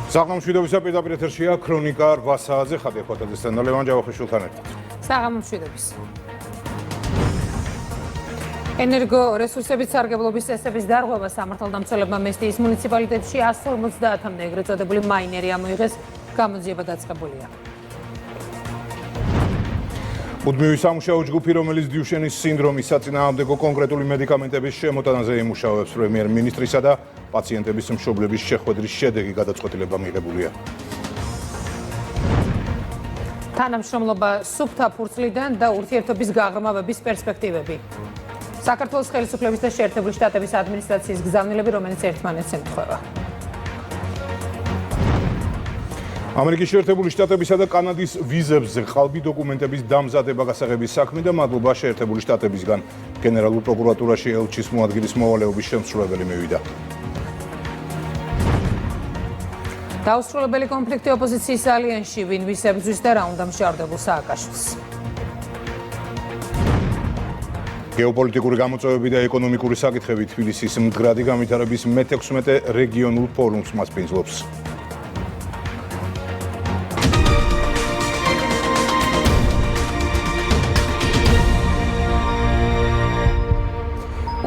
საღამომშვიდობისა პირდაპირ ეთერშია ქრონიკა 8 საათზე ხატია ფოტოძესთან და ლევან ჯავახიშვილთან ერთად. საღამომშვიდობის. ენერგო რესურსების სარგებლობის წესების დარღვევა სამართალდამცველებმა მესტიის მუნიციპალიტეტში 150-მდე ეგრეთ წოდებული მაინერი ამოიღეს, გამოძიება დაწყებულია. მუდმივი სამუშაო ჯგუფი, რომელიც დიუშენის სინდრომის საწინააღმდეგო კონკრეტული მედიკამენტების შემოტანაზე იმუშავებს, პრემიერ-მინისტრისა და პაციენტების მშობლების შეხვედრის შედეგი გადაწყვეტილება მიღებულია. თანამშრომლობა სუფთა ფურცლიდან და ურთიერთობის გაღრმავების პერსპექტივები. საქართველოს ხელისუფლების და შეერთებული შტატების ადმინისტრაციის გზავნილები, რომელიც ერთმანეთს ემთხვევა. ამერიკის შეერთებული შტატებისა და კანადის ვიზებზე ყალბი დოკუმენტების დამზადება გასაღების საქმე და მადლობა შეერთებული შტატებისგან გენერალურ პროკურატურაში ელჩის მოადგილის მოვალეობის შემსრულებელი მივიდა. დაუსრულებელი კონფლიქტი ოპოზიციის ალიანსში, ვინ ვის ებრძვის და რა უნდა მშავდებულ სააკაშვილს. გეოპოლიტიკური გამოწვევები და ეკონომიკური საკითხები თბილისის მდგრადი განვითარების მე-16 რეგიონულ ფორუმს მასპინძლობს.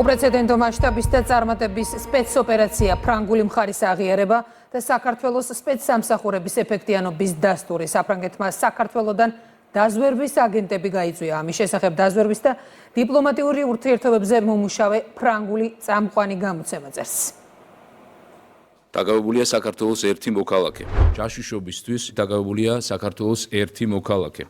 უპრეცედენტო მასშტაბის და წარმატების სპეცოპერაცია ფრანგული მხარის აღიარება და საქართველოს სპეცსამსახურების ეფექტიანობის დასტური. საფრანგეთმა საქართველოდან დაზვერვის აგენტები გაიწვია. ამის შესახებ დაზვერვის და დიპლომატიური ურთიერთობებზე მომუშავე ფრანგული წამყვანი გამოცემა წერს. დაკავებულია საქართველოს ერთი მოქალაქე. ჯაშუშობისთვის დაკავებულია საქართველოს ერთი მოქალაქე.